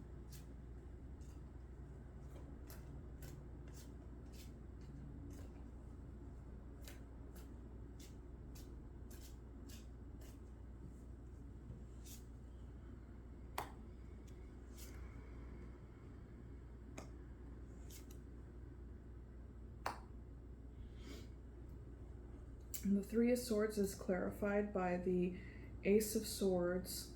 And the Three of Swords is clarified by the Ace of Swords,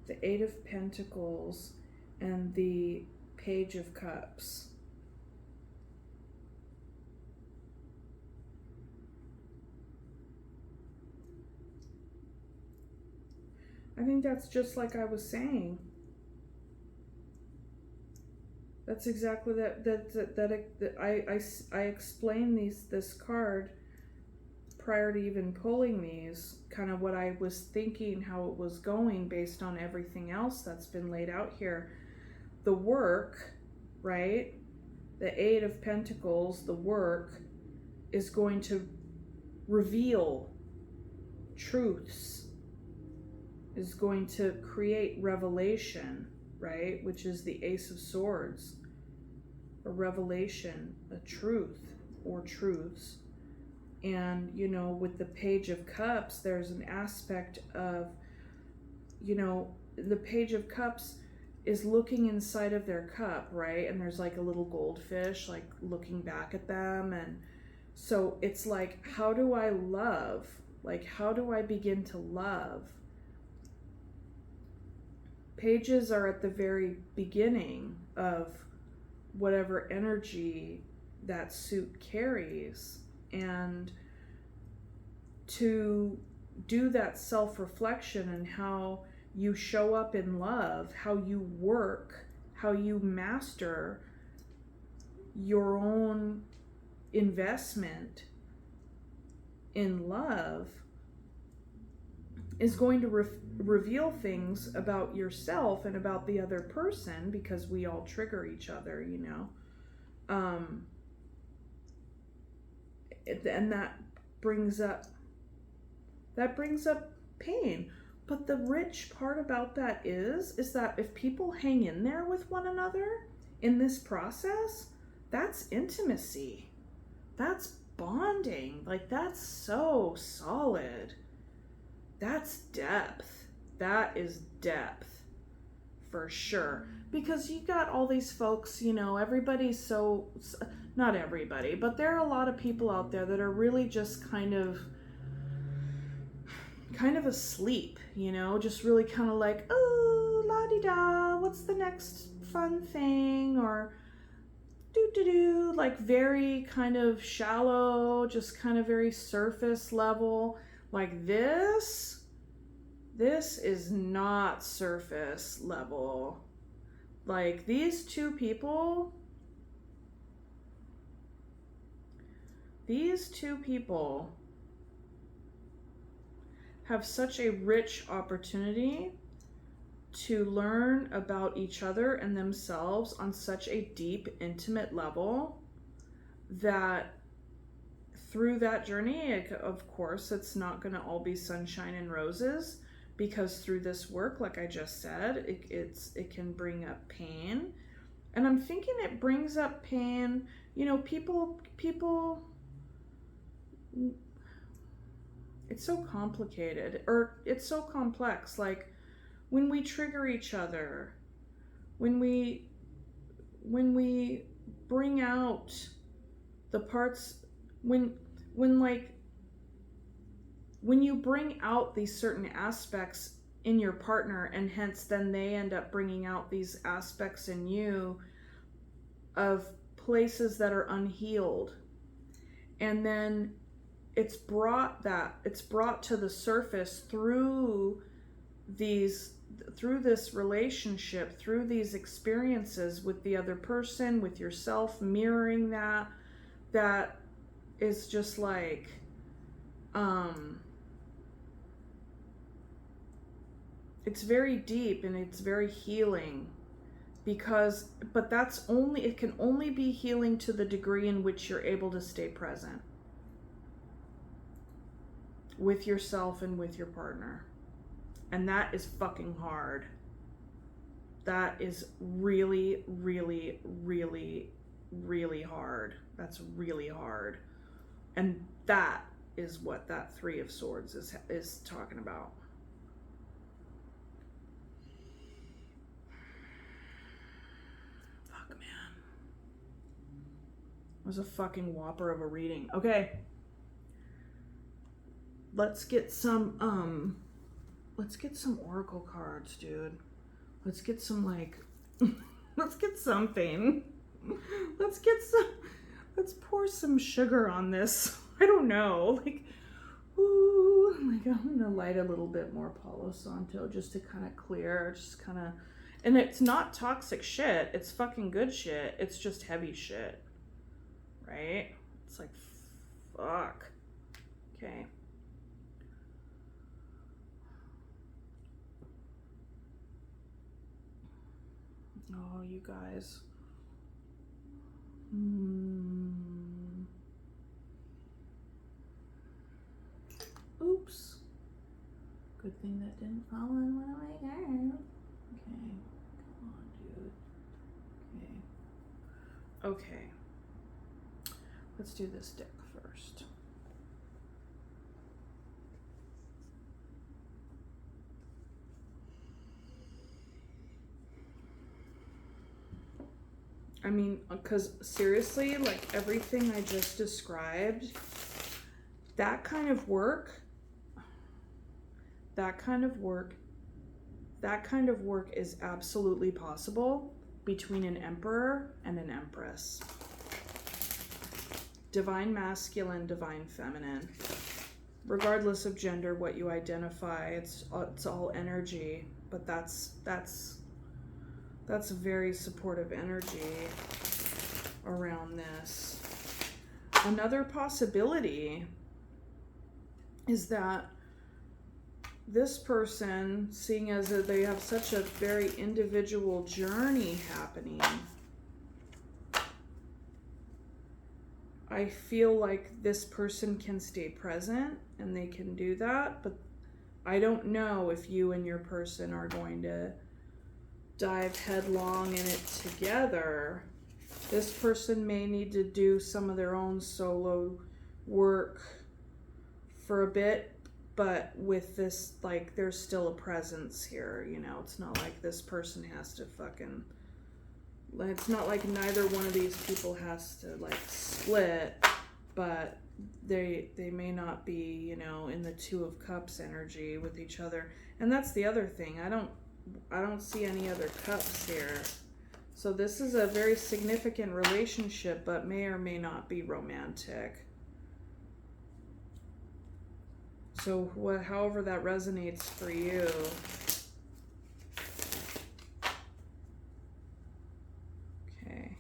the Eight of Pentacles, and the Page of Cups. I think that's just like I was saying. That's exactly I explained this card prior to even pulling these, kind of what I was thinking, how it was going based on everything else that's been laid out here. The work, right? The Eight of Pentacles, the work is going to reveal truths, is going to create revelation, right? Which is the Ace of Swords. A revelation, a truth or truths. And, you know, with the Page of Cups, there's an aspect of, you know, the Page of Cups is looking inside of their cup, right? And there's like a little goldfish, like looking back at them. And so it's like, how do I love? Like, how do I begin to love? Pages are at the very beginning of whatever energy that suit carries. And to do that self-reflection and how you show up in love, how you work, how you master your own investment in love is going to reveal things about yourself and about the other person, because we all trigger each other, you know. And that brings up pain. But the rich part about that is that if people hang in there with one another in this process, that's intimacy. That's bonding. Like, that's so solid. That's depth. That is depth for sure. Because you got all these folks, you know, everybody's so, not everybody, but there are a lot of people out there that are really just kind of asleep, you know, just really kind of like, oh, la-di-da, what's the next fun thing, or do, like very kind of shallow, just kind of very surface level. Like this is not surface level. Like these two people have such a rich opportunity to learn about each other and themselves on such a deep, intimate level that through that journey, of course, it's not going to all be sunshine and roses, because through this work, like I just said, it can bring up pain. And I'm thinking it brings up pain, you know, people, it's so complicated, or it's so complex. Like when we trigger each other, when we bring out the parts, when you bring out these certain aspects in your partner, and hence then they end up bringing out these aspects in you of places that are unhealed, and then it's brought to the surface through this relationship, through these experiences with the other person, with yourself, mirroring that is just like it's very deep and it's very healing, but it can only be healing to the degree in which you're able to stay present with yourself and with your partner. And that is fucking hard. That is really, really, really, really hard. That's really hard. And that is what that Three of Swords is talking about. Fuck, man. It was a fucking whopper of a reading. Okay. Let's get some oracle cards, dude. Let's get some, like, let's get something. Let's pour some sugar on this. I don't know. Like, ooh, like I'm gonna light a little bit more Palo Santo just to kind of clear, and it's not toxic shit. It's fucking good shit. It's just heavy shit. Right? It's like, fuck. Okay. Oh, you guys. Oops. Good thing that didn't fall on one of my cards. Okay. Come on, dude. Okay. Let's do this deck first. I mean, because seriously, like everything I just described, that kind of work is absolutely possible between an emperor and an empress. Divine masculine, divine feminine. Regardless of gender, what you identify, it's all energy, but that's a very supportive energy around this. Another possibility is that this person, seeing as they have such a very individual journey happening, I feel like this person can stay present and they can do that, I don't know if you and your person are going to dive headlong in it together. This person may need to do some of their own solo work for a bit, but with this, like, there's still a presence here, you know. It's not like this person has to fucking, it's not like neither one of these people has to, like, split, but they may not be, you know, in the Two of Cups energy with each other. And that's the other thing. I don't see any other cups here. So this is a very significant relationship, but may or may not be romantic. So however that resonates for you. Okay.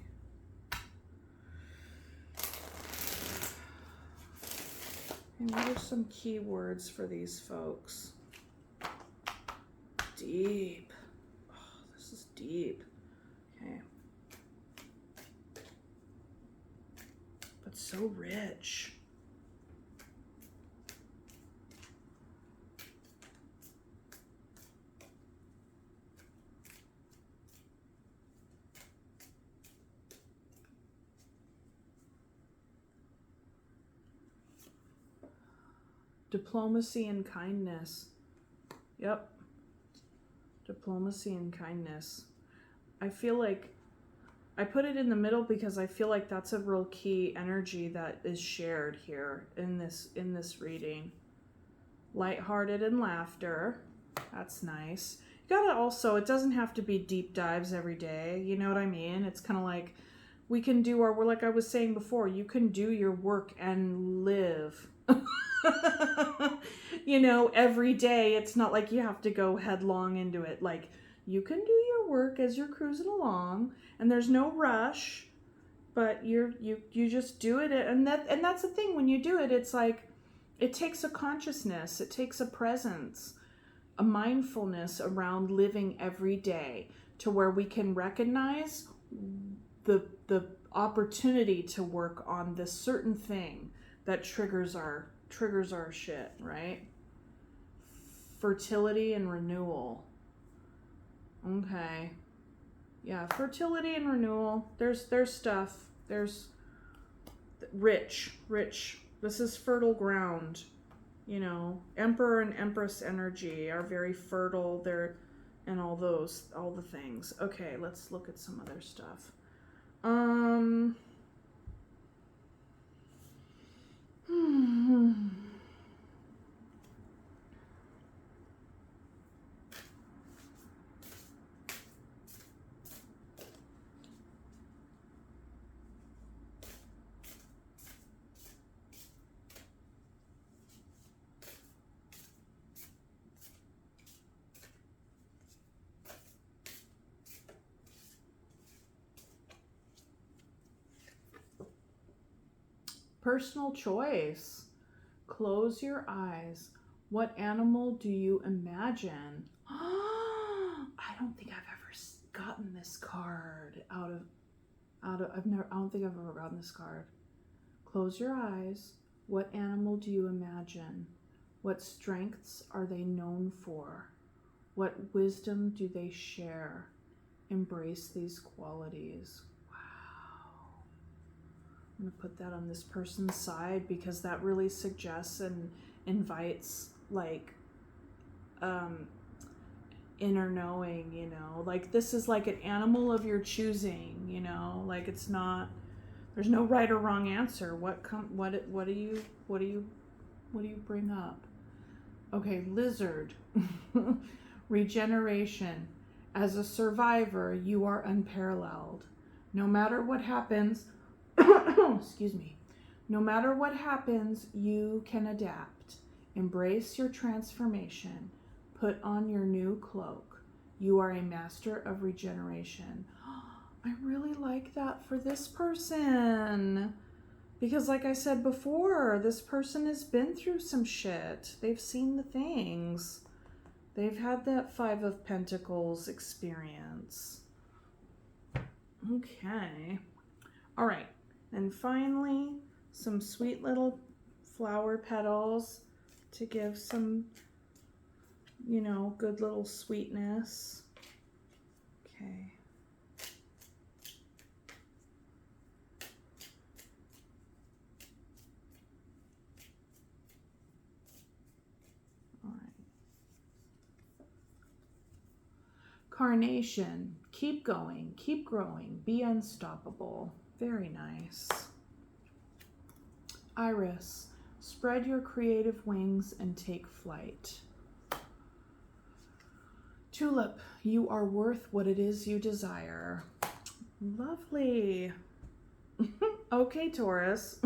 And what are some keywords for these folks? Deep. Oh, this is deep. Okay. But so rich. Diplomacy and kindness. Yep. Diplomacy and kindness. I feel like I put it in the middle because I feel like that's a real key energy that is shared here in this reading. Lighthearted and laughter. That's nice. You gotta also, it doesn't have to be deep dives every day. You know what I mean? It's kind of like we can do we're like I was saying before, you can do your work and live. You know, every day. It's not like you have to go headlong into it. Like, you can do your work as you're cruising along, and there's no rush, but you just do it. And that's the thing. When you do it, it's like it takes a consciousness, it takes a presence, a mindfulness around living every day, to where we can recognize the opportunity to work on this certain thing that triggers our shit, right? Fertility and renewal. Okay. Yeah, fertility and renewal. There's stuff. There's rich. This is fertile ground. You know, Emperor and Empress energy are very fertile. They're, and all the things. Okay, let's look at some other stuff. Personal choice. Close your eyes. What animal do you imagine? I don't think I've ever gotten this card I don't think I've ever gotten this card. Close your eyes. What animal do you imagine? What strengths are they known for? What wisdom do they share? Embrace these qualities. I'm going to put that on this person's side because that really suggests and invites, like, inner knowing, you know. Like, this is like an animal of your choosing, you know. Like, it's not, there's no right or wrong answer. What do you bring up? Okay, lizard. Regeneration. As a survivor, you are unparalleled. No matter what happens, excuse me. No matter what happens, you can adapt. Embrace your transformation. Put on your new cloak. You are a master of regeneration. I really like that for this person. Because like I said before, this person has been through some shit. They've seen the things. They've had that Five of Pentacles experience. Okay. All right. And finally, some sweet little flower petals to give some you know, good little sweetness. Okay. All right. Carnation, keep going, keep growing, be unstoppable. Very nice. Iris, spread your creative wings and take flight. Tulip, you are worth what it is you desire. Lovely. Okay, Taurus.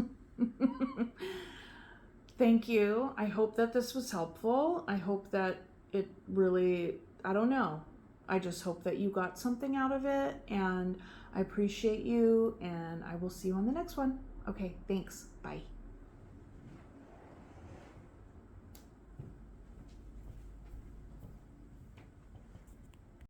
Thank you. I hope that this was helpful. I hope that it really, I don't know. I just hope that you got something out of it, and I appreciate you, and I will see you on the next one. Okay, thanks. Bye.